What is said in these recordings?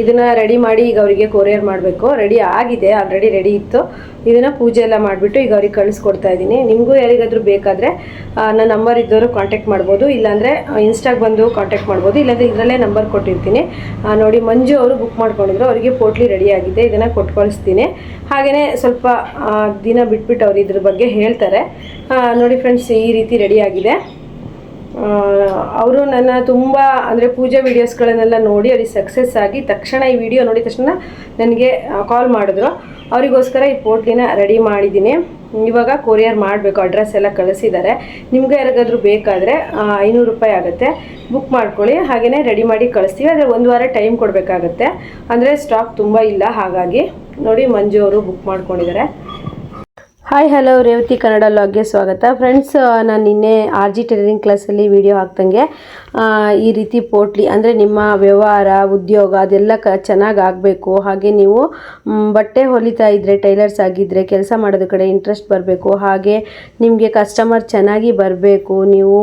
ಇದನ್ನು ರೆಡಿ ಮಾಡಿ ಈಗ ಅವರಿಗೆ ಕೊರಿಯರ್ ಮಾಡಬೇಕು. ರೆಡಿ ಆಗಿದೆ, ಆಲ್ರೆಡಿ ರೆಡಿ ಇತ್ತು. ಇದನ್ನು ಪೂಜೆ ಎಲ್ಲ ಮಾಡಿಬಿಟ್ಟು ಈಗ ಅವ್ರಿಗೆ ಕಳಿಸ್ಕೊಡ್ತಾ ಇದ್ದೀನಿ. ನಿಮಗೂ ಯಾರಿಗಾದರೂ ಬೇಕಾದರೆ ನನ್ನ ನಂಬರ್ ಇದ್ದವರು ಕಾಂಟ್ಯಾಕ್ಟ್ ಮಾಡ್ಬೋದು, ಇಲ್ಲಾಂದರೆ ಇನ್ಸ್ಟಾಗೆ ಬಂದು ಕಾಂಟ್ಯಾಕ್ಟ್ ಮಾಡ್ಬೋದು, ಇಲ್ಲಾಂದರೆ ಇದರಲ್ಲೇ ನಂಬರ್ ಕೊಟ್ಟಿರ್ತೀನಿ. ನೋಡಿ, ಮಂಜು ಅವರು ಬುಕ್ ಮಾಡ್ಕೊಂಡಿದ್ರು, ಅವರಿಗೆ ಪೋಟ್ಲಿ ರೆಡಿ ಆಗಿದೆ. ಇದನ್ನು ಕೊಟ್ಟು ಕಳಿಸ್ತೀನಿ. ಹಾಗೆಯೇ ಸ್ವಲ್ಪ ದಿನ ಬಿಟ್ಬಿಟ್ಟು ಅವ್ರು ಇದ್ರ ಬಗ್ಗೆ ಹೇಳ್ತಾರೆ. ನೋಡಿ ಫ್ರೆಂಡ್ಸ್, ಈ ರೀತಿ ರೆಡಿ ಆಗಿದೆ. ಅವರು ನನ್ನ ತುಂಬ ಅಂದರೆ ಪೂಜೆ ವೀಡಿಯೋಸ್ಗಳನ್ನೆಲ್ಲ ನೋಡಿ ಅವ್ರಿಗೆ ಸಕ್ಸಸ್ ಆಗಿ ತಕ್ಷಣ ಈ ವಿಡಿಯೋ ನೋಡಿದ ತಕ್ಷಣ ನನಗೆ ಕಾಲ್ ಮಾಡಿದ್ರು. ಅವರಿಗೋಸ್ಕರ ಈ ಪೋಟ್ಲಿನ ರೆಡಿ ಮಾಡಿದ್ದೀನಿ. ಇವಾಗ ಕೊರಿಯರ್ ಮಾಡಬೇಕು, ಅಡ್ರೆಸ್ ಎಲ್ಲ ಕಳಿಸಿದ್ದಾರೆ. ನಿಮ್ಗೆ ಯಾರಿಗಾದ್ರೂ ಬೇಕಾದರೆ 500 ರೂಪಾಯಿ ಆಗುತ್ತೆ, ಬುಕ್ ಮಾಡ್ಕೊಳ್ಳಿ. ಹಾಗೆಯೇ ರೆಡಿ ಮಾಡಿ ಕಳಿಸ್ತೀವಿ. ಆದರೆ 1 ವಾರ ಟೈಮ್ ಕೊಡಬೇಕಾಗತ್ತೆ, ಅಂದರೆ ಸ್ಟಾಕ್ ತುಂಬ ಇಲ್ಲ. ಹಾಗಾಗಿ ನೋಡಿ, ಮಂಜು ಅವರು ಬುಕ್ ಮಾಡ್ಕೊಂಡಿದ್ದಾರೆ. ಹಾಯ್ ಹಲೋ, ರೇವತಿ ಕನ್ನಡ ಲಾಗ್ಗೆ ಸ್ವಾಗತ. ಫ್ರೆಂಡ್ಸ್, ನಾನು ನಿನ್ನೆ RG ಟೈಲರಿಂಗ್ ಕ್ಲಾಸಲ್ಲಿ ವಿಡಿಯೋ ಹಾಕ್ದಂಗೆ ಈ ರೀತಿ ಪೋಟ್ಲಿ ಅಂದರೆ ನಿಮ್ಮ ವ್ಯವಹಾರ ಉದ್ಯೋಗ ಅದೆಲ್ಲ ಚೆನ್ನಾಗಿ ಆಗಬೇಕು. ಹಾಗೆ ನೀವು ಬಟ್ಟೆ ಹೊಲಿತಾ ಇದ್ದರೆ, ಟೈಲರ್ಸ್ ಆಗಿದ್ದರೆ ಕೆಲಸ ಮಾಡೋದ್ರ ಕಡೆ ಇಂಟ್ರೆಸ್ಟ್ ಬರಬೇಕು. ಹಾಗೆ ನಿಮಗೆ ಕಸ್ಟಮರ್ ಚೆನ್ನಾಗಿ ಬರಬೇಕು, ನೀವು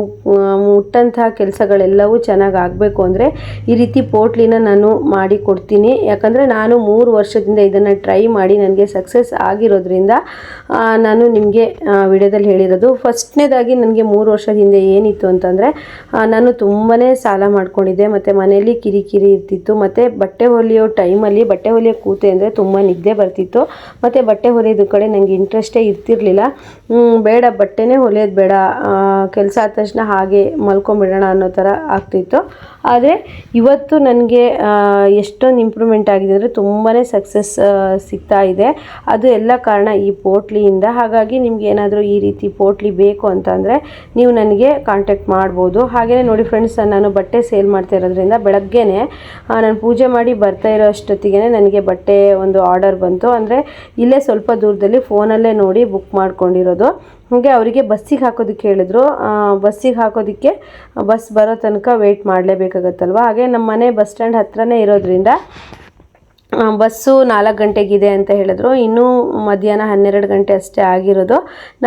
ಮುಟ್ಟಂತಹ ಕೆಲಸಗಳೆಲ್ಲವೂ ಚೆನ್ನಾಗಿ ಆಗಬೇಕು ಅಂದರೆ ಈ ರೀತಿ ಪೋಟ್ಲಿನ ನಾನು ಮಾಡಿ ಕೊಡ್ತೀನಿ. ಯಾಕಂದರೆ ನಾನು 3 ವರ್ಷದಿಂದ ಇದನ್ನು ಟ್ರೈ ಮಾಡಿ ನನಗೆ ಸಕ್ಸಸ್ ಆಗಿರೋದ್ರಿಂದ ನಾನು ನಿಮಗೆ ವಿಡಿಯೋದಲ್ಲಿ ಹೇಳಿರೋದು. ಫಸ್ಟ್ನೇದಾಗಿ ನನಗೆ 3 ವರ್ಷದ ಹಿಂದೆ ಏನಿತ್ತು ಅಂತಂದರೆ, ನಾನು ತುಂಬಾ ಸಾಲ ಮಾಡ್ಕೊಂಡಿದ್ದೆ, ಮತ್ತು ಮನೆಯಲ್ಲಿ ಕಿರಿಕಿರಿ ಇರ್ತಿತ್ತು, ಮತ್ತು ಬಟ್ಟೆ ಹೊಲಿಯೋ ಟೈಮಲ್ಲಿ ಬಟ್ಟೆ ಹೊಲಿಯೋ ಕೂತೆ ಅಂದರೆ ತುಂಬ ನಿದ್ದೆ ಬರ್ತಿತ್ತು, ಮತ್ತು ಬಟ್ಟೆ ಹೊಲಿಯೋದು ಕಡೆ ನನಗೆ ಇಂಟ್ರೆಸ್ಟೇ ಇರ್ತಿರ್ಲಿಲ್ಲ. ಬೇಡ, ಬಟ್ಟೆನೇ ಹೊಲಿಯೋದು ಬೇಡ, ಕೆಲಸ ಆದ ತಕ್ಷಣ ಹಾಗೆ ಮಲ್ಕೊಂಬಿಡೋಣ ಅನ್ನೋ ಥರ ಆಗ್ತಿತ್ತು. ಆದರೆ ಇವತ್ತು ನನಗೆ ಎಷ್ಟೊಂದು ಇಂಪ್ರೂವ್ಮೆಂಟ್ ಆಗಿದೆ ಅಂದರೆ ತುಂಬಾ ಸಕ್ಸಸ್ ಸಿಗ್ತಾ ಇದೆ. ಅದು ಎಲ್ಲ ಕಾರಣ ಈ ಪೋಟ್ಲಿಯಿಂದ. ಹಾಗಾಗಿ ನಿಮ್ಗೆ ಏನಾದರೂ ಈ ರೀತಿ ಪೋಟ್ಲಿ ಬೇಕು ಅಂತಂದರೆ ನೀವು ನನಗೆ ಕಾಂಟ್ಯಾಕ್ಟ್ ಮಾಡ್ಬೋದು. ಹಾಗೆಯೇ ನೋಡಿ ಫ್ರೆಂಡ್ಸ್, ನಾನು ಬಟ್ಟೆ ಸೇಲ್ ಮಾಡ್ತಾ ಇರೋದ್ರಿಂದ ಬೆಳಗ್ಗೆನೇ ನಾನು ಪೂಜೆ ಮಾಡಿ ಬರ್ತಾ ಇರೋ ಅಷ್ಟೊತ್ತಿಗೆ ನನಗೆ ಬಟ್ಟೆ ಒಂದು ಆರ್ಡರ್ ಬಂತು. ಅಂದರೆ ಇಲ್ಲೇ ಸ್ವಲ್ಪ ದೂರದಲ್ಲಿ ಫೋನಲ್ಲೇ ನೋಡಿ ಬುಕ್ ಮಾಡ್ಕೊಂಡಿರೋದು. ಹಾಗೆ ಅವರಿಗೆ ಬಸ್ಸಿಗೆ ಹಾಕೋದಕ್ಕೆ ಹೇಳಿದ್ರು. ಬಸ್ಸಿಗೆ ಹಾಕೋದಕ್ಕೆ ಬಸ್ ಬರೋ ತನಕ ವೆಯ್ಟ್ ಮಾಡಲೇಬೇಕಾಗತ್ತಲ್ವ. ಹಾಗೆ ನಮ್ಮ ಮನೆ ಬಸ್ ಸ್ಟ್ಯಾಂಡ್ ಹತ್ರನೇ ಇರೋದ್ರಿಂದ ಬಸ್ಸು 4 ಗಂಟೆಗಿದೆ ಅಂತ ಹೇಳಿದ್ರು. ಇನ್ನೂ ಮಧ್ಯಾಹ್ನ 12 ಗಂಟೆ ಅಷ್ಟೇ ಆಗಿರೋದು.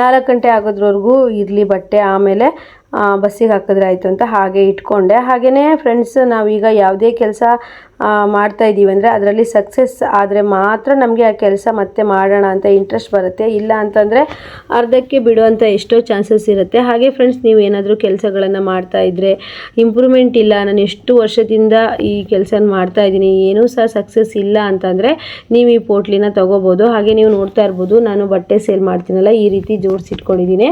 4 ಗಂಟೆ ಆಗೋದ್ರವರೆಗೂ ಇರಲಿ ಬಟ್ಟೆ, ಆಮೇಲೆ ಬಸ್ಸಿಗೆ ಹಾಕಿದ್ರೆ ಆಯಿತು ಅಂತ ಹಾಗೆ ಇಟ್ಕೊಂಡೆ. ಹಾಗೆಯೇ ಫ್ರೆಂಡ್ಸ್, ನಾವೀಗ ಯಾವುದೇ ಕೆಲಸ ಮಾಡ್ತಾ ಇದ್ದೀವಿ ಅಂದರೆ ಅದರಲ್ಲಿ ಸಕ್ಸಸ್ ಆದರೆ ಮಾತ್ರ ನಮಗೆ ಆ ಕೆಲಸ ಮತ್ತೆ ಮಾಡೋಣ ಅಂತ ಇಂಟ್ರೆಸ್ಟ್ ಬರುತ್ತೆ. ಇಲ್ಲ ಅಂತಂದರೆ ಅರ್ಧಕ್ಕೆ ಬಿಡುವಂಥ ಎಷ್ಟೋ ಚಾನ್ಸಸ್ ಇರುತ್ತೆ. ಹಾಗೆ ಫ್ರೆಂಡ್ಸ್, ನೀವು ಏನಾದರೂ ಕೆಲಸಗಳನ್ನು ಮಾಡ್ತಾ ಇದ್ದರೆ ಇಂಪ್ರೂವ್ಮೆಂಟ್ ಇಲ್ಲ, ನಾನು ಎಷ್ಟು ವರ್ಷದಿಂದ ಈ ಕೆಲಸ ಮಾಡ್ತಾ ಇದ್ದೀನಿ, ಏನೂ ಸಹ ಸಕ್ಸಸ್ ಇಲ್ಲ ಅಂತಂದರೆ ನೀವು ಈ ಪೋಟ್ಲಿನ ತೊಗೋಬೋದು. ಹಾಗೆ ನೀವು ನೋಡ್ತಾ ಇರ್ಬೋದು, ನಾನು ಬಟ್ಟೆ ಸೇಲ್ ಮಾಡ್ತೀನಲ್ಲ, ಈ ರೀತಿ ಜೋಡಿಸಿಟ್ಕೊಂಡಿದ್ದೀನಿ.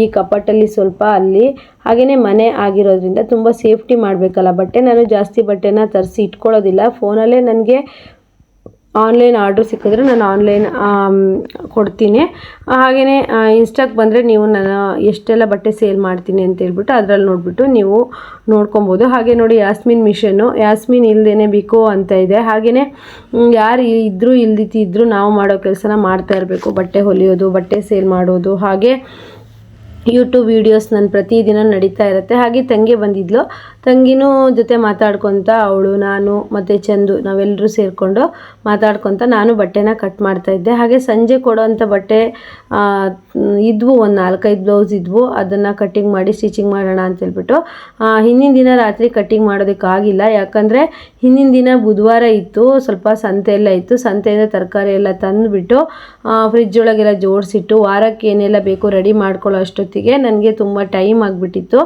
ಈ ಕಪಾಟಲ್ಲಿ ಸ್ವಲ್ಪ ಅಲ್ಲಿ, ಹಾಗೆಯೇ ಮನೆ ಆಗಿರೋದ್ರಿಂದ ತುಂಬ ಸೇಫ್ಟಿ ಮಾಡಬೇಕಲ್ಲ ಬಟ್ಟೆ. ನಾನು ಜಾಸ್ತಿ ಬಟ್ಟೆನ ತರಿಸಿ ಇಟ್ಕೊಳ್ಳೋದಿಲ್ಲ. ಫೋನಲ್ಲೇ ನನಗೆ ಆನ್ಲೈನ್ ಆರ್ಡ್ರ್ ಸಿಕ್ಕಿದ್ರೆ ನಾನು ಆನ್ಲೈನ್ ಕೊಡ್ತೀನಿ. ಹಾಗೆಯೇ ಇನ್ಸ್ಟಾಗೆ ಬಂದರೆ ನೀವು ನಾನು ಎಷ್ಟೆಲ್ಲ ಬಟ್ಟೆ ಸೇಲ್ ಮಾಡ್ತೀನಿ ಅಂತ ಹೇಳ್ಬಿಟ್ಟು ಅದರಲ್ಲಿ ನೋಡಿಬಿಟ್ಟು ನೀವು ನೋಡ್ಕೊಬೋದು. ಹಾಗೆ ನೋಡಿ, ಯಾಸ್ಮಿನ್ ಮಿಷನ್ನು, ಯಾಸ್ಮಿನ್ ಇಲ್ಲದೇ ಬಿಕೋ ಅಂತ ಇದೆ. ಹಾಗೆಯೇ ಯಾರು ಇದ್ದರೂ ಇಲ್ದಿದ್ದರೂ ನಾವು ಮಾಡೋ ಕೆಲಸನ ಮಾಡ್ತಾ ಇರಬೇಕು. ಬಟ್ಟೆ ಹೊಲಿಯೋದು, ಬಟ್ಟೆ ಸೇಲ್ ಮಾಡೋದು, ಹಾಗೆ ಯೂಟ್ಯೂಬ್ ವೀಡಿಯೋಸ್ ನನ್ನ ಪ್ರತಿದಿನ ನಡೀತಾ ಇರುತ್ತೆ. ಹಾಗೆ ತಂಗಿ ಬಂದಿದ್ಲು, ತಂಗಿನೂ ಜೊತೆ ಮಾತಾಡ್ಕೊತ ಅವಳು, ನಾನು ಮತ್ತು ಚಂದು ನಾವೆಲ್ಲರೂ ಸೇರಿಕೊಂಡು ಮಾತಾಡ್ಕೊತ ನಾನು ಬಟ್ಟೆನ ಕಟ್ ಮಾಡ್ತಾಯಿದ್ದೆ. ಹಾಗೆ ಸಂಜೆ ಕೊಡೋವಂಥ ಬಟ್ಟೆ ಇದ್ವು, ಒಂದು 4-5 ಬ್ಲೌಸ್ ಇದ್ವು. ಅದನ್ನು ಕಟ್ಟಿಂಗ್ ಮಾಡಿ ಸ್ಟಿಚಿಂಗ್ ಮಾಡೋಣ ಅಂತೇಳ್ಬಿಟ್ಟು ಹಿಂದಿನ ದಿನ ರಾತ್ರಿ ಕಟ್ಟಿಂಗ್ ಮಾಡೋದಕ್ಕಾಗಿಲ್ಲ. ಯಾಕಂದರೆ ಹಿಂದಿನ ದಿನ ಬುಧವಾರ ಇತ್ತು, ಸ್ವಲ್ಪ ಸಂತೆ ಎಲ್ಲ ಇತ್ತು. ಸಂತೆಯಿಂದ ತರಕಾರಿ ಎಲ್ಲ ತಂದುಬಿಟ್ಟು ಫ್ರಿಜ್ ಒಳಗೆಲ್ಲ ಜೋಡಿಸಿಟ್ಟು ವಾರಕ್ಕೆ ಏನೆಲ್ಲ ಬೇಕು ರೆಡಿ ಮಾಡ್ಕೊಳ್ಳೋ ಅಷ್ಟೊತ್ತಿಗೆ ನನಗೆ ತುಂಬ ಟೈಮ್ ಆಗಿಬಿಟ್ಟಿತ್ತು.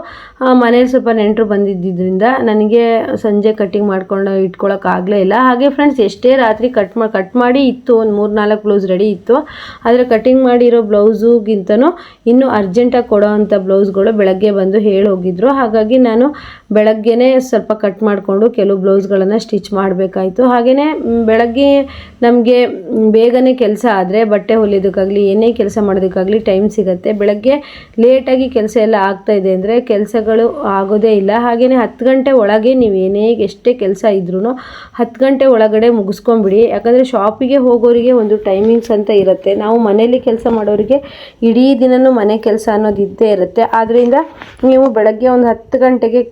ಮನೇಲಿ ಸ್ವಲ್ಪ ನೆಂಟರು ಬಂದಿದ್ದರಿಂದ ನನಗೆ ಸಂಜೆ ಕಟ್ಟಿಂಗ್ ಮಾಡ್ಕೊಂಡು ಇಟ್ಕೊಳ್ಳೋಕ್ಕಾಗಲೇ ಇಲ್ಲ. ಹಾಗೆ ಫ್ರೆಂಡ್ಸ್, ಎಷ್ಟೇ ರಾತ್ರಿ ಕಟ್ ಮಾಡಿ ಇತ್ತು, ಒಂದು 3-4 ಬ್ಲೌಸ್ ರೆಡಿ ಇತ್ತು. ಆದರೆ ಕಟ್ಟಿಂಗ್ ಮಾಡಿರೋ ಬ್ಲೌಸುಗಿಂತನೂ ಇನ್ನೂ ಅರ್ಜೆಂಟಾಗಿ ಕೊಡೋವಂಥ ಬ್ಲೌಸ್ಗಳು ಬೆಳಗ್ಗೆ ಬಂದು ಹೇಳಿ ಹೋಗಿದ್ರು. ಹಾಗಾಗಿ ನಾನು ಬೆಳಗ್ಗೆನೇ ಸ್ವಲ್ಪ ಕಟ್ ಮಾಡಿಕೊಂಡು ಕೆಲವು ಬ್ಲೌಸ್ಗಳನ್ನು ಸ್ಟಿಚ್ ಮಾಡಬೇಕಾಯಿತು. ಹಾಗೆಯೇ ಬೆಳಗ್ಗೆ ನಮಗೆ ಬೇಗನೆ ಕೆಲಸ ಆದರೆ ಬಟ್ಟೆ ಹೊಲಿಯೋದಕ್ಕಾಗಲಿ ಏನೇ ಕೆಲಸ ಮಾಡೋದಕ್ಕಾಗಲಿ ಟೈಮ್ ಸಿಗುತ್ತೆ. ಬೆಳಗ್ಗೆ ಲೇಟಾಗಿ ಕೆಲಸ ಎಲ್ಲ ಆಗ್ತಾಯಿದೆ ಅಂದರೆ ಕೆಲಸಗಳು ಆಗೋದೇ ಇಲ್ಲ. ಹಾಗೆಯೇ 10 ಗಂಟೆ ಒಳಗೆ ನೀವು ಎಷ್ಟೇ ಕೆಲಸ ಇದ್ರೂ 10 ಗಂಟೆ ಒಳಗಡೆ ಮುಗಿಸ್ಕೊಂಬಿಡಿ. ಯಾಕಂದರೆ ಶಾಪಿಗೆ ಹೋಗೋರಿಗೆ ಒಂದು ಟೈಮಿಂಗ್ಸ್ ಅಂತ ಇರುತ್ತೆ. ನಾವು ಮನೇಲಿ ಕೆಲಸ ಮಾಡೋರಿಗೆ ಇಡೀ ದಿನವೂ ಮನೆ ಕೆಲಸ ಅನ್ನೋದು ಇದ್ದೇ ಇರುತ್ತೆ. ಆದ್ದರಿಂದ ನೀವು ಬೆಳಗ್ಗೆ ಒಂದು 10 ಗಂಟೆಗೆ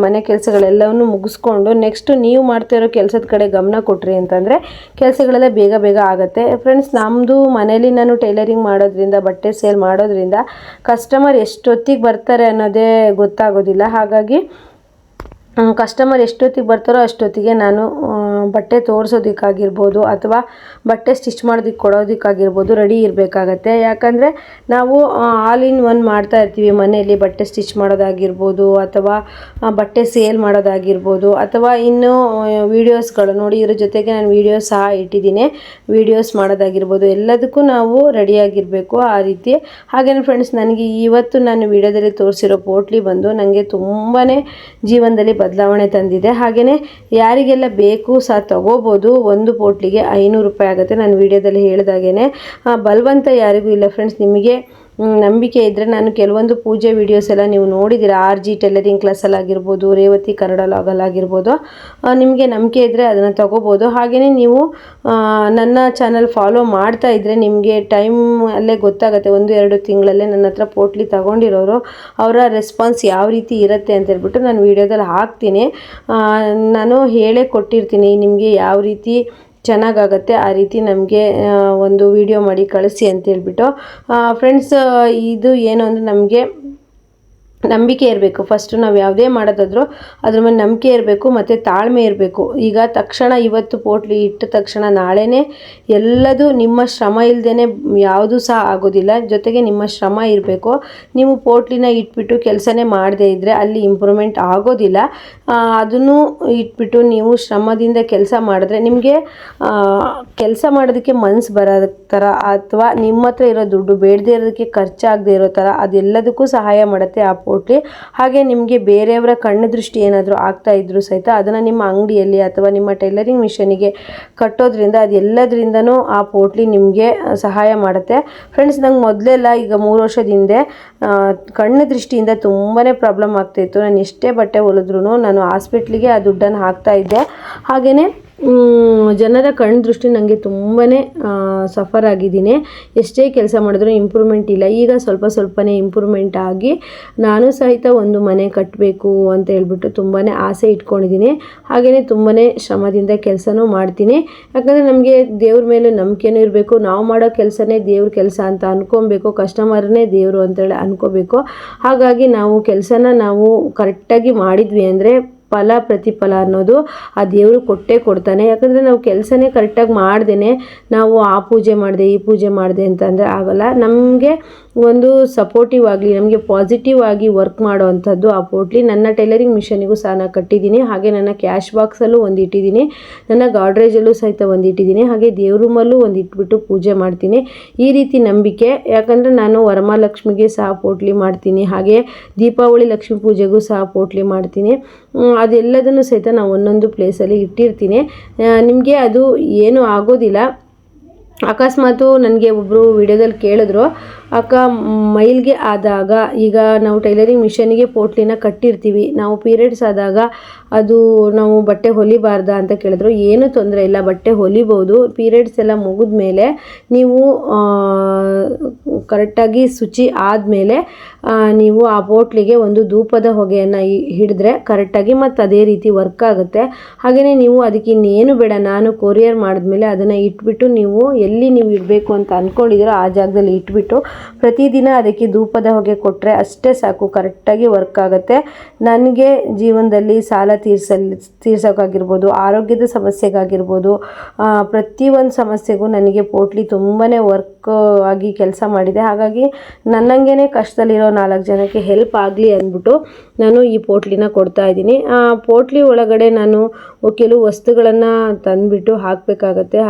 ಮನೆ ಕೆಲಸಗಳೆಲ್ಲವನ್ನೂ ಮುಗಿಸ್ಕೊಂಡು ನೆಕ್ಸ್ಟ್ ನೀವು ಮಾಡ್ತಾ ಇರೋ ಕೆಲಸದ ಕಡೆ ಗಮನ ಕೊಟ್ರಿ ಅಂತಂದರೆ ಕೆಲಸಗಳೆಲ್ಲ ಬೇಗ ಆಗುತ್ತೆ. ಫ್ರೆಂಡ್ಸ್, ನಮ್ಮದು ಮನೇಲಿ ನಾನು ಟೈಲರಿಂಗ್ ಮಾಡೋದ್ರಿಂದ, ಬಟ್ಟೆ ಸೇಲ್ ಮಾಡೋದ್ರಿಂದ ಕಸ್ಟಮರ್ ಎಷ್ಟೊತ್ತಿಗೆ ಬರ್ತಾರೆ ಅನ್ನೋದೇ ಗೊತ್ತಾಗೋದಿಲ್ಲ. ಹಾಗಾಗಿ ಕಸ್ಟಮರ್ ಎಷ್ಟೊತ್ತಿಗೆ ಬರ್ತಾರೋ ಅಷ್ಟೊತ್ತಿಗೆ ನಾನು ಬಟ್ಟೆ ತೋರಿಸೋದಕ್ಕಾಗಿರ್ಬೋದು ಅಥವಾ ಬಟ್ಟೆ ಸ್ಟಿಚ್ ಮಾಡೋದಕ್ಕೆ ಕೊಡೋದಕ್ಕಾಗಿರ್ಬೋದು ರೆಡಿ ಇರಬೇಕಾಗತ್ತೆ. ಯಾಕಂದರೆ ನಾವು ಆಲ್ ಇನ್ ಒನ್ ಮಾಡ್ತಾ ಇರ್ತೀವಿ ಮನೆಯಲ್ಲಿ, ಬಟ್ಟೆ ಸ್ಟಿಚ್ ಮಾಡೋದಾಗಿರ್ಬೋದು ಅಥವಾ ಬಟ್ಟೆ ಸೇಲ್ ಮಾಡೋದಾಗಿರ್ಬೋದು ಅಥವಾ ಇನ್ನೂ ವೀಡಿಯೋಸ್ಗಳು ನೋಡಿ, ಇದ್ರ ಜೊತೆಗೆ ನಾನು ವೀಡಿಯೋಸ್ ಸಹ ಇಟ್ಟಿದ್ದೀನಿ, ವೀಡಿಯೋಸ್ ಮಾಡೋದಾಗಿರ್ಬೋದು, ಎಲ್ಲದಕ್ಕೂ ನಾವು ರೆಡಿಯಾಗಿರಬೇಕು ಆ ರೀತಿ. ಹಾಗೇನೆ ಫ್ರೆಂಡ್ಸ್, ನನಗೆ ಇವತ್ತು ನಾನು ವೀಡಿಯೋದಲ್ಲಿ ತೋರಿಸಿರೋ ಪೋಟ್ಲಿ ಬಂದು ನನಗೆ ತುಂಬಾ ಜೀವನದಲ್ಲಿ ಬದಲಾವಣೆ ತಂದಿದೆ. ಹಾಗೆಯೇ ಯಾರಿಗೆಲ್ಲ ಬೇಕು ಸಹ ತಗೋಬೋದು. ಒಂದು ಪೋಟ್ಲಿಗೆ 500 ರೂಪಾಯಿ ಆಗುತ್ತೆ. ನಾನು ವಿಡಿಯೋದಲ್ಲಿ ಹೇಳಿದಾಗೇ ಬಲವಂತ ಯಾರಿಗೂ ಇಲ್ಲ ಫ್ರೆಂಡ್ಸ್. ನಿಮಗೆ ನಂಬಿಕೆ ಇದ್ದರೆ, ನಾನು ಕೆಲವೊಂದು ಪೂಜೆ ವೀಡಿಯೋಸ್ ಎಲ್ಲ ನೀವು ನೋಡಿದ್ದೀರ, RG ಟೈಲರಿಂಗ್ ಕ್ಲಾಸಲ್ಲಾಗಿರ್ಬೋದು, ರೇವತಿ ಕನ್ನಡ ಲಾಗಲ್ಲಾಗಿರ್ಬೋದು, ನಿಮಗೆ ನಂಬಿಕೆ ಇದ್ದರೆ ಅದನ್ನು ತಗೋಬೋದು. ಹಾಗೆಯೇ ನೀವು ನನ್ನ ಚಾನಲ್ ಫಾಲೋ ಮಾಡ್ತಾ ಇದ್ದರೆ ನಿಮಗೆ ಟೈಮ್ ಅಲ್ಲೇ ಗೊತ್ತಾಗುತ್ತೆ, 1-2 ತಿಂಗಳಲ್ಲೇ ನನ್ನ ಹತ್ರ ಪೋಟ್ಲಿ ತಗೊಂಡಿರೋರು ಅವರ ರೆಸ್ಪಾನ್ಸ್ ಯಾವ ರೀತಿ ಇರುತ್ತೆ ಅಂತ ಹೇಳ್ಬಿಟ್ಟು ನಾನು ವೀಡಿಯೋದಲ್ಲಿ ಹಾಕ್ತೀನಿ. ನಾನು ಹೇಳೇ ಕೊಟ್ಟಿರ್ತೀನಿ ನಿಮಗೆ ಯಾವ ರೀತಿ ಚೆನ್ನಾಗಾಗತ್ತೆ ಆ ರೀತಿ ನಮಗೆ ಒಂದು ವಿಡಿಯೋ ಮಾಡಿ ಕಳಿಸಿ ಅಂತೇಳ್ಬಿಟ್ಟು. ಫ್ರೆಂಡ್ಸ್, ಇದು ಏನು ಅಂದರೆ ನಮಗೆ ನಂಬಿಕೆ ಇರಬೇಕು. ಫಸ್ಟು ನಾವು ಯಾವುದೇ ಮಾಡೋದಾದರೂ ಅದ್ರ ಮೇಲೆ ನಂಬಿಕೆ ಇರಬೇಕು ಮತ್ತು ತಾಳ್ಮೆ ಇರಬೇಕು. ಈಗ ತಕ್ಷಣ ಇವತ್ತು ಪೋಟ್ಲಿ ಇಟ್ಟ ತಕ್ಷಣ ನಾಳೆನೇ ಎಲ್ಲದೂ ನಿಮ್ಮ ಶ್ರಮ ಇಲ್ಲದೇ ಯಾವುದೂ ಸಹ ಆಗೋದಿಲ್ಲ. ಜೊತೆಗೆ ನಿಮ್ಮ ಶ್ರಮ ಇರಬೇಕು. ನೀವು ಪೋಟ್ಲಿನ ಇಟ್ಬಿಟ್ಟು ಕೆಲಸನೇ ಮಾಡದೇ ಇದ್ದರೆ ಅಲ್ಲಿ ಇಂಪ್ರೂವ್ಮೆಂಟ್ ಆಗೋದಿಲ್ಲ. ಅದನ್ನು ಇಟ್ಬಿಟ್ಟು ನೀವು ಶ್ರಮದಿಂದ ಕೆಲಸ ಮಾಡಿದ್ರೆ ನಿಮಗೆ ಕೆಲಸ ಮಾಡೋದಕ್ಕೆ ಮನಸ್ಸು ಬರೋ ಥರ ಅಥವಾ ನಿಮ್ಮ ಹತ್ರ ಇರೋ ದುಡ್ಡು ಬೇಡದೇ ಇರೋದಕ್ಕೆ ಖರ್ಚಾಗದೇ ಇರೋ ಥರ ಅದೆಲ್ಲದಕ್ಕೂ ಸಹಾಯ ಮಾಡುತ್ತೆ ಆ ಪೋಟ್ಲಿ. ಹಾಗೆ ನಿಮಗೆ ಬೇರೆಯವರ ಕಣ್ಣು ದೃಷ್ಟಿ ಏನಾದರೂ ಆಗ್ತಾ ಇದ್ರೂ ಸಹಿತ ಅದನ್ನು ನಿಮ್ಮ ಅಂಗಡಿಯಲ್ಲಿ ಅಥವಾ ನಿಮ್ಮ ಟೈಲರಿಂಗ್ ಮಿಷನಿಗೆ ಕಟ್ಟೋದ್ರಿಂದ ಅದೆಲ್ಲದ್ರಿಂದನೂ ಆ ಪೋಟ್ಲಿ ನಿಮಗೆ ಸಹಾಯ ಮಾಡುತ್ತೆ. ಫ್ರೆಂಡ್ಸ್, ನಂಗೆ ಮೊದಲೆಲ್ಲ ಈಗ 3 ವರ್ಷದ ಹಿಂದೆ ಕಣ್ಣು ದೃಷ್ಟಿಯಿಂದ ತುಂಬಾ ಪ್ರಾಬ್ಲಮ್ ಆಗ್ತಾಯಿತ್ತು. ನಾನು ಎಷ್ಟೇ ಬಟ್ಟೆ ಹೊಲಿದ್ರೂ ನಾನು ಹಾಸ್ಪಿಟ್ಲಿಗೆ ಆ ದುಡ್ಡನ್ನು ಹಾಕ್ತಾಯಿದ್ದೆ. ಹಾಗೆಯೇ ಜನರ ಕಣ್ಣು ದೃಷ್ಟಿ ನನಗೆ ತುಂಬಾ ಸಫರ್ ಆಗಿದ್ದೀನಿ. ಎಷ್ಟೇ ಕೆಲಸ ಮಾಡಿದ್ರೂ ಇಂಪ್ರೂವ್ಮೆಂಟ್ ಇಲ್ಲ. ಈಗ ಸ್ವಲ್ಪನೇ ಇಂಪ್ರೂವ್ಮೆಂಟ್ ಆಗಿ ನಾನು ಸಹಿತ ಒಂದು ಮನೆ ಕಟ್ಟಬೇಕು ಅಂತ ಹೇಳ್ಬಿಟ್ಟು ತುಂಬಾ ಆಸೆ ಇಟ್ಕೊಂಡಿದ್ದೀನಿ. ಹಾಗೆಯೇ ತುಂಬಾ ಶ್ರಮದಿಂದ ಕೆಲಸನೂ ಮಾಡ್ತೀನಿ. ಯಾಕಂದರೆ ನಮಗೆ ದೇವ್ರ ಮೇಲೆ ನಂಬಿಕೆನೂ ಇರಬೇಕು. ನಾವು ಮಾಡೋ ಕೆಲಸನೇ ದೇವ್ರ ಕೆಲಸ ಅಂತ ಅಂದ್ಕೊಬೇಕು, ಕಸ್ಟಮರ್ನೇ ದೇವರು ಅಂತೇಳಿ ಅಂದ್ಕೋಬೇಕು. ಹಾಗಾಗಿ ನಾವು ಕೆಲಸನ ನಾವು ಕರೆಕ್ಟಾಗಿ ಮಾಡಿದ್ವಿ ಅಂದರೆ ಪ್ರತಿಫಲ ಅನ್ನೋದು ಆ ದೇವರು ಕೊಟ್ಟೇ ಕೊಡ್ತಾನೆ. ಯಾಕಂದರೆ ನಾವು ಕೆಲಸನೇ ಕರೆಕ್ಟಾಗಿ ಮಾಡ್ದೇ ನಾವು ಆ ಪೂಜೆ ಮಾಡಿದೆ ಈ ಪೂಜೆ ಮಾಡಿದೆ ಅಂತಂದರೆ ಆಗೋಲ್ಲ. ನಮಗೆ ಒಂದು ಸಪೋರ್ಟಿವ್ ಆಗಲಿ, ನಮಗೆ ಪಾಸಿಟಿವ್ ಆಗಿ ವರ್ಕ್ ಮಾಡೋವಂಥದ್ದು ಆ ಪೋಟ್ಲಿ. ನನ್ನ ಟೈಲರಿಂಗ್ ಮಿಷನಿಗೂ ಸಹ ನಾನು ಕಟ್ಟಿದ್ದೀನಿ. ಹಾಗೆ ನನ್ನ ಕ್ಯಾಶ್ ಬಾಕ್ಸಲ್ಲೂ ಒಂದು ಇಟ್ಟಿದ್ದೀನಿ, ನನ್ನ ಗಾಡ್ರೇಜಲ್ಲೂ ಸಹಿತ ಒಂದು ಇಟ್ಟಿದ್ದೀನಿ, ಹಾಗೆ ದೇವ್ರ ರೂಮಲ್ಲೂ ಒಂದು ಇಟ್ಬಿಟ್ಟು ಪೂಜೆ ಮಾಡ್ತೀನಿ. ಈ ರೀತಿ ನಂಬಿಕೆ. ಯಾಕಂದರೆ ನಾನು ವರಮಹಾಲಕ್ಷ್ಮಿಗೆ ಸಹ ಪೋಟ್ಲಿ ಮಾಡ್ತೀನಿ, ಹಾಗೆ ದೀಪಾವಳಿ ಲಕ್ಷ್ಮೀ ಪೂಜೆಗೂ ಸಹ ಪೋಟ್ಲಿ ಮಾಡ್ತೀನಿ. ಅದೆಲ್ಲದನ್ನು ಸಹಿತ ನಾವು ಒಂದೊಂದು ಪ್ಲೇಸಲ್ಲಿ ಇಟ್ಟಿರ್ತೀನಿ. ನಿಮಗೆ ಅದು ಏನೂ ಆಗೋದಿಲ್ಲ. ಅಕಸ್ಮಾತು ನನಗೆ ಒಬ್ಬರು ವಿಡಿಯೋದಲ್ಲಿ ಕೇಳಿದ್ರು, ಅಕ್ಕ ಮೈಲ್ಗೆ ಆದಾಗ ಈಗ ನಾವು ಟೈಲರಿಂಗ್ ಮಿಷನಿಗೆ ಪೋಟ್ಲಿನ ಕಟ್ಟಿರ್ತೀವಿ, ನಾವು ಪೀರಿಯಡ್ಸ್ ಆದಾಗ ಅದು ನಾವು ಬಟ್ಟೆ ಹೊಲಿಬಾರ್ದಾ ಅಂತ ಕೇಳಿದ್ರು. ಏನೂ ತೊಂದರೆ ಇಲ್ಲ, ಬಟ್ಟೆ ಹೊಲಿಬೋದು. ಪೀರಿಯಡ್ಸ್ ಎಲ್ಲ ಮುಗಿದ ಮೇಲೆ ನೀವು ಕರೆಕ್ಟಾಗಿ ಶುಚಿ ಆದಮೇಲೆ ನೀವು ಆ ಪೋಟ್ಲಿಗೆ ಒಂದು ಧೂಪದ ಹೊಗೆಯನ್ನು ಹಿಡಿದ್ರೆ ಕರೆಕ್ಟಾಗಿ ಮತ್ತು ಅದೇ ರೀತಿ ವರ್ಕ್ ಆಗುತ್ತೆ. ಹಾಗೆಯೇ ನೀವು ಅದಕ್ಕೆ ಇನ್ನೇನು ಬೇಡ, ನಾನು ಕೊರಿಯರ್ ಮಾಡಿದ್ಮೇಲೆ ಅದನ್ನು ಇಟ್ಬಿಟ್ಟು ನೀವು ಎಲ್ಲಿ ನೀವು ಇಡಬೇಕು ಅಂತ ಅಂದ್ಕೊಂಡಿದ್ದೀರೋ ಆ ಜಾಗದಲ್ಲಿ ಇಟ್ಬಿಟ್ಟು ಪ್ರತಿದಿನ ಅದಕ್ಕೆ ಧೂಪದ ಹೊಗೆ ಕೊಟ್ಟರೆ ಅಷ್ಟೇ ಸಾಕು, ಕರೆಕ್ಟಾಗಿ ವರ್ಕ್ ಆಗುತ್ತೆ. ನನಗೆ ಜೀವನದಲ್ಲಿ ಸಾಲ ತೀರ್ಸೋಕ್ಕಾಗಿರ್ಬೋದು, ಆರೋಗ್ಯದ ಸಮಸ್ಯೆಗಾಗಿರ್ಬೋದು, ಪ್ರತಿಯೊಂದು ಸಮಸ್ಯೆಗೂ ನನಗೆ ಪೋಟ್ಲಿ ತುಂಬಾ ವರ್ಕ್ ಆಗಿ ಕೆಲಸ ಮಾಡಿದೆ. ಹಾಗಾಗಿ ನನ್ನಂಗೆ ಕಷ್ಟದಲ್ಲಿರೋ 4 ಜನಕ್ಕೆ ಹೆಲ್ಪ್ ಆಗಲಿ ಅಂದ್ಬಿಟ್ಟು ನಾನು ಈ ಪೋಟ್ಲಿನ ಕೊಡ್ತಾ ಇದ್ದೀನಿ. ಪೋಟ್ಲಿ ಒಳಗಡೆ ನಾನು ಕೆಲವು ವಸ್ತುಗಳನ್ನು ತಂದುಬಿಟ್ಟು ಹಾಕಬೇಕಾಗತ್ತೆ.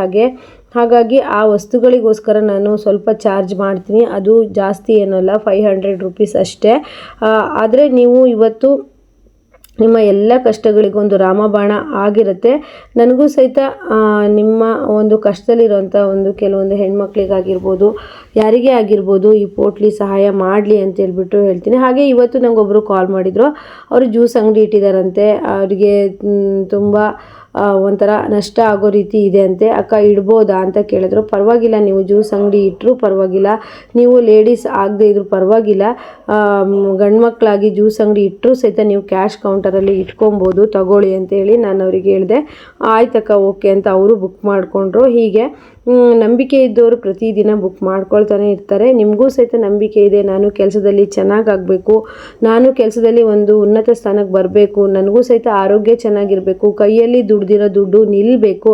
ಹಾಗಾಗಿ ಆ ವಸ್ತುಗಳಿಗೋಸ್ಕರ ನಾನು ಸ್ವಲ್ಪ ಚಾರ್ಜ್ ಮಾಡ್ತೀನಿ. ಅದು ಜಾಸ್ತಿ ಏನಲ್ಲ, 500 ರೂಪೀಸ್ ಅಷ್ಟೇ. ಆದರೆ ನೀವು ಇವತ್ತು ನಿಮ್ಮ ಎಲ್ಲ ಕಷ್ಟಗಳಿಗೊಂದು ರಾಮಬಾಣ ಆಗಿರುತ್ತೆ. ನನಗೂ ಸಹಿತ ನಿಮ್ಮ ಒಂದು ಕಷ್ಟದಲ್ಲಿರೋಂಥ ಕೆಲವೊಂದು ಹೆಣ್ಮಕ್ಳಿಗಾಗಿರ್ಬೋದು, ಯಾರಿಗೇ ಆಗಿರ್ಬೋದು ಈ ಪೋಟ್ಲಿ ಸಹಾಯ ಮಾಡಲಿ ಅಂತ ಹೇಳ್ಬಿಟ್ಟು ಹೇಳ್ತೀನಿ. ಹಾಗೆ ಇವತ್ತು ನನಗೊಬ್ಬರು ಕಾಲ್ ಮಾಡಿದರು. ಅವರು ಜ್ಯೂಸ್ ಅಂಗಡಿ ಇಟ್ಟಿದ್ದಾರಂತೆ. ಅವರಿಗೆ ತುಂಬ ಒಂಥರ ನಷ್ಟ ಆಗೋ ರೀತಿ ಇದೆ ಅಂತೆ. ಅಕ್ಕ ಇಡ್ಬೋದಾ ಅಂತ ಕೇಳಿದ್ರು. ಪರವಾಗಿಲ್ಲ, ನೀವು ಜ್ಯೂಸ್ ಅಂಗಡಿ ಇಟ್ಟರು ಪರವಾಗಿಲ್ಲ, ನೀವು ಲೇಡೀಸ್ ಆಗದೆ ಇದ್ರೂ ಪರವಾಗಿಲ್ಲ, ಗಂಡು ಮಕ್ಕಳಾಗಿ ಜ್ಯೂಸ್ ಅಂಗಡಿ ಇಟ್ಟರು ಸಹಿತ ನೀವು ಕ್ಯಾಶ್ ಕೌಂಟರಲ್ಲಿ ಇಟ್ಕೊಬೋದು, ತಗೊಳ್ಳಿ ಅಂತೇಳಿ ನಾನು ಅವ್ರಿಗೆ ಹೇಳಿದೆ. ಆಯ್ತಕ್ಕ, ಓಕೆ ಅಂತ ಅವರು ಬುಕ್ ಮಾಡಿಕೊಂಡ್ರು. ಹೀಗೆ ನಂಬಿಕೆ ಇದ್ದವರು ಪ್ರತಿದಿನ ಬುಕ್ ಮಾಡ್ಕೊಳ್ತಾನೆ ಇರ್ತಾರೆ. ನಿಮಗೂ ಸಹಿತ ನಂಬಿಕೆ ಇದೆ, ನಾನು ಕೆಲಸದಲ್ಲಿ ಚೆನ್ನಾಗಾಗಬೇಕು, ನಾನು ಕೆಲಸದಲ್ಲಿ ಒಂದು ಉನ್ನತ ಸ್ಥಾನಕ್ಕೆ ಬರಬೇಕು, ನನಗೂ ಸಹಿತ ಆರೋಗ್ಯ ಚೆನ್ನಾಗಿರಬೇಕು, ಕೈಯಲ್ಲಿ ದುಡ್ದಿರೋ ದುಡ್ಡು ನಿಲ್ಲಬೇಕು,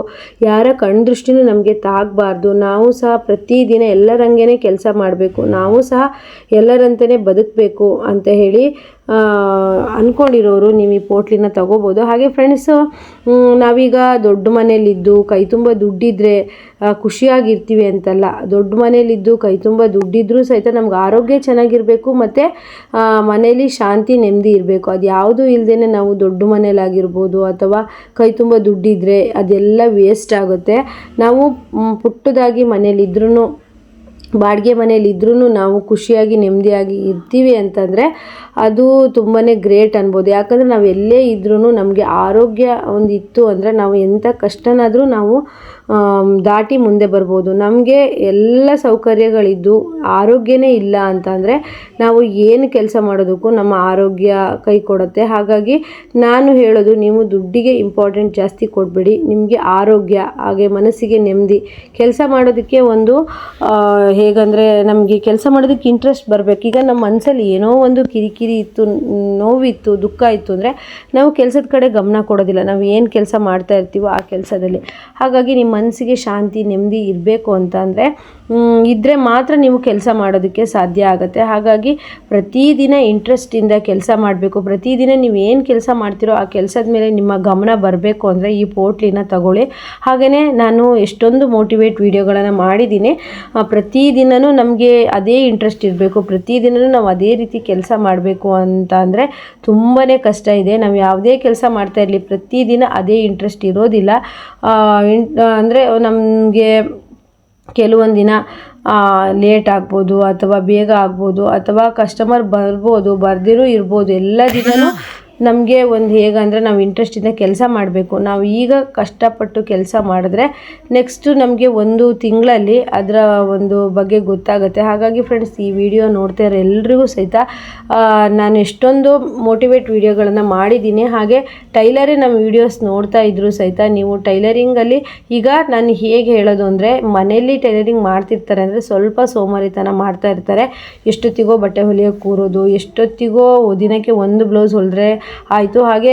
ಯಾರ ಕಣ್ದೃಷ್ಟಿನೂ ನಮಗೆ ತಾಗಬಾರ್ದು, ನಾವು ಸಹ ಪ್ರತಿದಿನ ಎಲ್ಲರಂಗೇ ಕೆಲಸ ಮಾಡಬೇಕು, ನಾವು ಸಹ ಎಲ್ಲರಂತೆಯೇ ಬದುಕಬೇಕು ಅಂತ ಹೇಳಿ ಅಂದ್ಕೊಂಡಿರೋರು ನೀವು ಈ ಪೋಟ್ಲಿನ ತಗೋಬೋದು. ಹಾಗೆ ಫ್ರೆಂಡ್ಸು, ನಾವೀಗ ದೊಡ್ಡ ಮನೇಲಿದ್ದು ಕೈ ತುಂಬ ದುಡ್ಡಿದ್ರೆ ಖುಷಿಯಾಗಿರ್ತೀವಿ ಅಂತಲ್ಲ. ದೊಡ್ಡ ಮನೇಲಿದ್ದು ಕೈ ತುಂಬ ದುಡ್ಡಿದ್ರೂ ಸಹಿತ ನಮ್ಗೆ ಆರೋಗ್ಯ ಚೆನ್ನಾಗಿರಬೇಕು, ಮತ್ತು ಮನೇಲಿ ಶಾಂತಿ ನೆಮ್ಮದಿ ಇರಬೇಕು. ಅದು ಯಾವುದೂ ಇಲ್ಲದೇ ನಾವು ದೊಡ್ಡ ಮನೇಲಾಗಿರ್ಬೋದು ಅಥವಾ ಕೈ ತುಂಬ ದುಡ್ಡಿದ್ರೆ ಅದೆಲ್ಲ ವೇಸ್ಟ್ ಆಗುತ್ತೆ. ನಾವು ಪುಟ್ಟದಾಗಿ ಮನೇಲಿದ್ರೂ, ಬಾಡಿಗೆ ಮನೇಲಿದ್ರೂ ನಾವು ಖುಷಿಯಾಗಿ ನೆಮ್ಮದಿಯಾಗಿ ಇರ್ತೀವಿ ಅಂತಂದರೆ ಅದು ತುಂಬಾ ಗ್ರೇಟ್ ಅನ್ಬೋದು. ಯಾಕಂದರೆ ನಾವು ಎಲ್ಲೇ ಇದ್ರೂ ನಮಗೆ ಆರೋಗ್ಯ ಒಂದು ಇತ್ತು ಅಂದರೆ ನಾವು ಎಂಥ ಕಷ್ಟನಾದರೂ ನಾವು ದಾಟಿ ಮುಂದೆ ಬರ್ಬೋದು. ನಮಗೆ ಎಲ್ಲ ಸೌಕರ್ಯಗಳಿದ್ದು ಆರೋಗ್ಯನೇ ಇಲ್ಲ ಅಂತಂದರೆ ನಾವು ಏನು ಕೆಲಸ ಮಾಡೋದಕ್ಕೂ ನಮ್ಮ ಆರೋಗ್ಯ ಕೈ ಕೊಡುತ್ತೆ. ಹಾಗಾಗಿ ನಾನು ಹೇಳೋದು, ನೀವು ದುಡ್ಡಿಗೆ ಇಂಪಾರ್ಟೆಂಟ್ ಜಾಸ್ತಿ ಕೊಡಬೇಡಿ, ನಿಮಗೆ ಆರೋಗ್ಯ ಹಾಗೆ ಮನಸ್ಸಿಗೆ ನೆಮ್ಮದಿ, ಕೆಲಸ ಮಾಡೋದಕ್ಕೆ ಒಂದು ಹೇಗಂದರೆ ನಮಗೆ ಕೆಲಸ ಮಾಡೋದಕ್ಕೆ ಇಂಟ್ರೆಸ್ಟ್ ಬರಬೇಕು. ಈಗ ನಮ್ಮ ಮನಸ್ಸಲ್ಲಿ ಏನೋ ಒಂದು ಕಿರಿಕಿರಿ ಇತ್ತು, ನೋವಿತ್ತು, ದುಃಖ ಇತ್ತು ಅಂದರೆ ನಾವು ಕೆಲಸದ ಕಡೆ ಗಮನ ಕೊಡೋದಿಲ್ಲ, ನಾವು ಏನು ಕೆಲಸ ಮಾಡ್ತಾ ಇರ್ತೀವೋ ಆ ಕೆಲಸದಲ್ಲಿ. ಹಾಗಾಗಿ ನಿಮ್ಮ ಮನಸ್ಸಿಗೆ ಶಾಂತಿ ನೆಮ್ಮದಿ ಇರಬೇಕು ಅಂತ ಅಂದರೆ ಇದ್ದರೆ ಮಾತ್ರ ನೀವು ಕೆಲಸ ಮಾಡೋದಕ್ಕೆ ಸಾಧ್ಯ ಆಗುತ್ತೆ. ಹಾಗಾಗಿ ಪ್ರತಿದಿನ ಇಂಟ್ರೆಸ್ಟಿಂದ ಕೆಲಸ ಮಾಡಬೇಕು. ಪ್ರತಿದಿನ ನೀವು ಏನು ಕೆಲಸ ಮಾಡ್ತೀರೋ ಆ ಕೆಲಸದ ಮೇಲೆ ನಿಮ್ಮ ಗಮನ ಬರಬೇಕು ಅಂದರೆ ಈ ಪೋಟ್ಲಿನ ತಗೊಳ್ಳಿ. ಹಾಗೆಯೇ ನಾನು ಎಷ್ಟೊಂದು ಮೋಟಿವೇಟ್ ವಿಡಿಯೋಗಳನ್ನು ಮಾಡಿದ್ದೀನಿ. ಪ್ರತಿದಿನವೂ ನಮಗೆ ಅದೇ ಇಂಟ್ರೆಸ್ಟ್ ಇರಬೇಕು, ಪ್ರತಿದಿನವೂ ನಾವು ಅದೇ ರೀತಿ ಕೆಲಸ ಮಾಡಬೇಕು ಅಂತ ಅಂದರೆ ತುಂಬಾ ಕಷ್ಟ ಇದೆ. ನಾವು ಯಾವುದೇ ಕೆಲಸ ಮಾಡ್ತಾ ಇರಲಿ ಪ್ರತಿದಿನ ಅದೇ ಇಂಟ್ರೆಸ್ಟ್ ಇರೋದಿಲ್ಲ. ಅಂದರೆ ನಮಗೆ ಕೆಲವೊಂದು ದಿನ ಲೇಟ್ ಆಗ್ಬೋದು ಅಥವಾ ಬೇಗ ಆಗ್ಬೋದು ಅಥವಾ ಕಸ್ಟಮರ್ ಬರ್ಬೋದು, ಬರ್ದಿರೂ ಇರ್ಬೋದು. ಎಲ್ಲ ದಿನವೂ ನಮಗೆ ಒಂದು ಹೇಗಂದರೆ ನಾವು ಇಂಟ್ರೆಸ್ಟಿಂದ ಕೆಲಸ ಮಾಡಬೇಕು. ನಾವು ಈಗ ಕಷ್ಟಪಟ್ಟು ಕೆಲಸ ಮಾಡಿದ್ರೆ ನೆಕ್ಸ್ಟು ನಮಗೆ ಒಂದು ತಿಂಗಳಲ್ಲಿ ಅದರ ಒಂದು ಬಗ್ಗೆ ಗೊತ್ತಾಗುತ್ತೆ. ಹಾಗಾಗಿ ಫ್ರೆಂಡ್ಸ್, ಈ ವಿಡಿಯೋ ನೋಡ್ತಾ ಇರೋ ಎಲ್ರಿಗೂ ಸಹಿತ ನಾನು ಎಷ್ಟೊಂದು ಮೋಟಿವೇಟ್ ವಿಡಿಯೋಗಳನ್ನು ಮಾಡಿದ್ದೀನಿ. ಹಾಗೆ ಟೈಲರೇ ನಮ್ಮ ವಿಡಿಯೋಸ್ ನೋಡ್ತಾ ಇದ್ದರೂ ಸಹಿತ ನೀವು ಟೈಲರಿಂಗಲ್ಲಿ ಈಗ ನಾನು ಹೇಗೆ ಹೇಳೋದು ಅಂದರೆ, ಮನೆಯಲ್ಲಿ ಟೈಲರಿಂಗ್ ಮಾಡ್ತಿರ್ತಾರೆ ಅಂದರೆ ಸ್ವಲ್ಪ ಸೋಮಾರಿತನ ಮಾಡ್ತಾ ಇರ್ತಾರೆ. ಎಷ್ಟೊತ್ತಿಗೋ ಬಟ್ಟೆ ಹೊಲಿಯೋಕ್ಕೆ ಕೂರೋದು, ಎಷ್ಟೊತ್ತಿಗೋ ದಿನಕ್ಕೆ ಒಂದು ಬ್ಲೌಸ್ ಹೊಲಿದ್ರೆ ಆಯಿತು. ಹಾಗೆ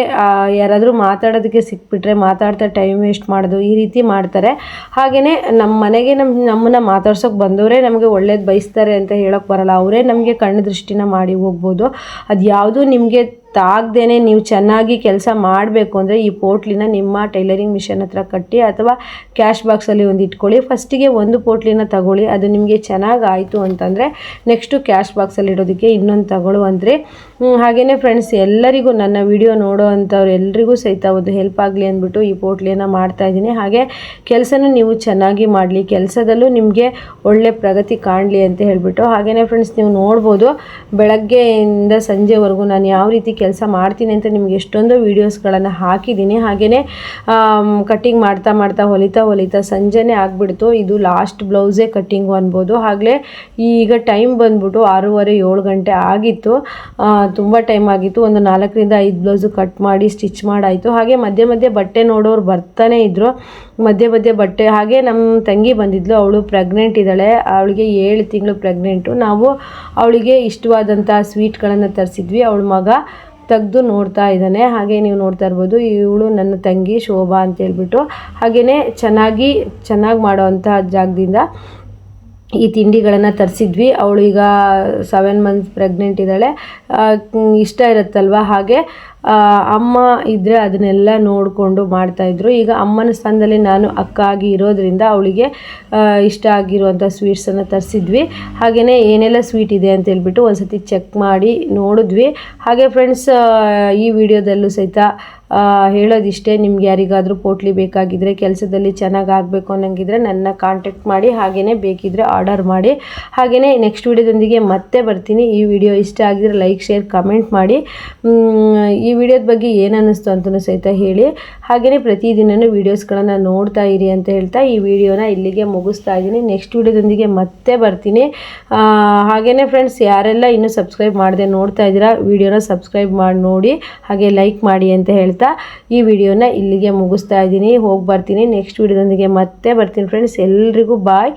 ಯಾರಾದರೂ ಮಾತಾಡೋದಕ್ಕೆ ಸಿಕ್ಬಿಟ್ರೆ ಮಾತಾಡ್ತಾ ಟೈಮ್ ವೇಸ್ಟ್ ಮಾಡೋದು, ಈ ರೀತಿ ಮಾಡ್ತಾರೆ. ಹಾಗೆಯೇ ನಮ್ಮ ಮನೆಗೆ ನಮ್ಮನ್ನು ಮಾತಾಡ್ಸೋಕೆ ಬಂದವರೇ ನಮಗೆ ಒಳ್ಳೇದು ಬಯಸ್ತಾರೆ ಅಂತ ಹೇಳೋಕ್ಕೆ ಬರಲ್ಲ. ಅವರೇ ನಮಗೆ ಕಣ್ಣು ದೃಷ್ಟಿನ ಮಾಡಿ ಹೋಗ್ಬೋದು. ಅದು ಯಾವುದೂ ನಿಮಗೆ ತಾಗ್ದೇನೆ ನೀವು ಚೆನ್ನಾಗಿ ಕೆಲಸ ಮಾಡಬೇಕು ಅಂದರೆ ಈ ಪೋಟ್ಲಿನ ನಿಮ್ಮ ಟೈಲರಿಂಗ್ ಮಿಷನ್ ಹತ್ರ ಕಟ್ಟಿ ಅಥವಾ ಕ್ಯಾಶ್ ಬಾಕ್ಸಲ್ಲಿ ಒಂದು ಇಟ್ಕೊಳ್ಳಿ. ಫಸ್ಟಿಗೆ ಒಂದು ಪೋಟ್ಲಿನ ತಗೊಳ್ಳಿ, ಅದು ನಿಮಗೆ ಚೆನ್ನಾಗಿ ಆಯಿತು ಅಂತಂದರೆ ನೆಕ್ಸ್ಟು ಕ್ಯಾಶ್ ಬಾಕ್ಸಲ್ಲಿ ಇಡೋದಕ್ಕೆ ಇನ್ನೊಂದು ತಗೊಳ್ಳುವಂತ್ರಿ. ಹಾಗೆಯೇ ಫ್ರೆಂಡ್ಸ್, ಎಲ್ಲರಿಗೂ ನನ್ನ ವಿಡಿಯೋ ನೋಡೋ ಅಂಥವ್ರು ಎಲ್ರಿಗೂ ಸಹಿತ ಒಂದು ಹೆಲ್ಪ್ ಆಗಲಿ ಅಂದ್ಬಿಟ್ಟು ಈ ಪೋಟ್ಲಿಯನ್ನು ಮಾಡ್ತಾಯಿದ್ದೀನಿ. ಹಾಗೆ ಕೆಲಸನೂ ನೀವು ಚೆನ್ನಾಗಿ ಮಾಡಲಿ, ಕೆಲಸದಲ್ಲೂ ನಿಮಗೆ ಒಳ್ಳೆ ಪ್ರಗತಿ ಕಾಣಲಿ ಅಂತ ಹೇಳಿಬಿಟ್ಟು. ಹಾಗೆಯೇ ಫ್ರೆಂಡ್ಸ್, ನೀವು ನೋಡ್ಬೋದು ಬೆಳಗ್ಗೆಯಿಂದ ಸಂಜೆವರೆಗೂ ನಾನು ಯಾವ ರೀತಿ ಕೆಲಸ ಮಾಡ್ತೀನಿ ಅಂತ ನಿಮ್ಗೆ ಎಷ್ಟೊಂದು ವೀಡಿಯೋಸ್ಗಳನ್ನು ಹಾಕಿದ್ದೀನಿ. ಹಾಗೆಯೇ ಕಟ್ಟಿಂಗ್ ಮಾಡ್ತಾ ಹೊಲಿತಾ ಸಂಜೆನೇ ಆಗಿಬಿಡ್ತು. ಇದು ಲಾಸ್ಟ್ ಬ್ಲೌಸೇ ಕಟ್ಟಿಂಗು ಅನ್ಬೋದು. ಆಗಲೇ ಈಗ ಟೈಮ್ ಬಂದ್ಬಿಟ್ಟು 6:30-7 ಗಂಟೆ ಆಗಿತ್ತು. ತುಂಬ ಟೈಮ್ ಆಗಿತ್ತು. ಒಂದು 4ರಿಂದ 5 ಬ್ಲೌಸು ಕಟ್ ಮಾಡಿ ಸ್ಟಿಚ್ ಮಾಡಾಯಿತು. ಹಾಗೆ ಮಧ್ಯೆ ಬಟ್ಟೆ ನೋಡೋರು ಬರ್ತಾನೆ ಇದ್ದರು. ಮಧ್ಯೆ ಬಟ್ಟೆ ಹಾಗೆ ನಮ್ಮ ತಂಗಿ ಬಂದಿದ್ಲು, ಅವಳು ಪ್ರೆಗ್ನೆಂಟ್ ಇದ್ದಾಳೆ, ಅವಳಿಗೆ 7 ತಿಂಗಳು ಪ್ರೆಗ್ನೆಂಟು. ನಾವು ಅವಳಿಗೆ ಇಷ್ಟವಾದಂಥ ಸ್ವೀಟ್ಗಳನ್ನು ತರಿಸಿದ್ವಿ. ಅವಳ ಮಗ ತೆಗೆದು ನೋಡ್ತಾ ಇದ್ದಾನೆ. ಹಾಗೆ ನೀವು ನೋಡ್ತಾ ಇರ್ಬೋದು, ಇವಳು ನನ್ನ ತಂಗಿ ಶೋಭಾ ಅಂತ ಹೇಳ್ಬಿಟ್ಟು. ಹಾಗೆಯೇ ಚೆನ್ನಾಗಿ ಮಾಡೋವಂಥ ಜಾಗದಿಂದ ಈ ತಿಂಡಿಗಳನ್ನು ತರಿಸಿದ್ವಿ. ಅವಳು ಈಗ 7 ಮಂತ್ಸ್ ಪ್ರೆಗ್ನೆಂಟ್ ಇದ್ದಾಳೆ. ಇಷ್ಟ ಇರುತ್ತಲ್ವ, ಹಾಗೆ ಅಮ್ಮ ಇದ್ದರೆ ಅದನ್ನೆಲ್ಲ ನೋಡಿಕೊಂಡು ಮಾಡ್ತಾಯಿದ್ರು. ಈಗ ಅಮ್ಮನ ಸ್ಥಾನದಲ್ಲಿ ನಾನು ಅಕ್ಕ ಆಗಿ ಇರೋದ್ರಿಂದ ಅವಳಿಗೆ ಇಷ್ಟ ಆಗಿರುವಂಥ ಸ್ವೀಟ್ಸನ್ನು ತರಿಸಿದ್ವಿ. ಹಾಗೆಯೇ ಏನೆಲ್ಲ ಸ್ವೀಟ್ ಇದೆ ಅಂತ ಹೇಳ್ಬಿಟ್ಟು ಒಂದು ಸತಿ ಚೆಕ್ ಮಾಡಿ ನೋಡಿದ್ವಿ. ಹಾಗೆ ಫ್ರೆಂಡ್ಸ್, ಈ ವಿಡಿಯೋದಲ್ಲೂ ಸಹಿತ ಹೇಳೋದಿಷ್ಟೇ, ನಿಮ್ಗೆ ಯಾರಿಗಾದರೂ ಪೋಟ್ಲಿ ಬೇಕಾಗಿದ್ದರೆ, ಕೆಲಸದಲ್ಲಿ ಚೆನ್ನಾಗಿ ಆಗಬೇಕು ಅನ್ನೋಂಗಿದ್ರೆ ನನ್ನ ಕಾಂಟ್ಯಾಕ್ಟ್ ಮಾಡಿ. ಹಾಗೆಯೇ ಬೇಕಿದ್ದರೆ ಆರ್ಡರ್ ಮಾಡಿ. ಹಾಗೆಯೇ ನೆಕ್ಸ್ಟ್ ವಿಡಿಯೋದೊಂದಿಗೆ ಮತ್ತೆ ಬರ್ತೀನಿ. ಈ ವಿಡಿಯೋ ಇಷ್ಟ ಆಗಿದ್ರೆ ಲೈಕ್, ಶೇರ್, ಕಮೆಂಟ್ ಮಾಡಿ. ಈ ವಿಡಿಯೋದ ಬಗ್ಗೆ ಏನು ಅನ್ನಿಸ್ತು ಅಂತಲೂ ಸಹಿತ ಹೇಳಿ. ಹಾಗೆಯೇ ಪ್ರತಿದಿನವೂ ವೀಡಿಯೋಸ್ಗಳನ್ನು ನೋಡ್ತಾ ಇರಿ ಅಂತ ಹೇಳ್ತಾ ಈ ವಿಡಿಯೋನ ಇಲ್ಲಿಗೆ ಮುಗಿಸ್ತಾ ಇದ್ದೀನಿ. ನೆಕ್ಸ್ಟ್ ವಿಡಿಯೋದೊಂದಿಗೆ ಮತ್ತೆ ಬರ್ತೀನಿ. ಹಾಗೆಯೇ ಫ್ರೆಂಡ್ಸ್, ಯಾರೆಲ್ಲ ಇನ್ನೂ ಸಬ್ಸ್ಕ್ರೈಬ್ ಮಾಡದೆ ನೋಡ್ತಾ ಇದ್ದೀರಾ, ವಿಡಿಯೋನ ಸಬ್ಸ್ಕ್ರೈಬ್ ಮಾಡಿ ನೋಡಿ, ಹಾಗೆ ಲೈಕ್ ಮಾಡಿ ಅಂತ ಹೇಳ್ತಾ ಹೇಳ್ತಾ ಈ ವಿಡಿಯೋನ ಇಲ್ಲಿಗೆ ಮುಗಿಸ್ತಾ ಇದ್ದೀನಿ. ಹೋಗಿ ಬರ್ತೀನಿ, ನೆಕ್ಸ್ಟ್ ವಿಡಿಯೋದೊಂದಿಗೆ ಮತ್ತೆ ಬರ್ತೀನಿ ಫ್ರೆಂಡ್ಸ್. ಎಲ್ರಿಗೂ ಬಾಯ್.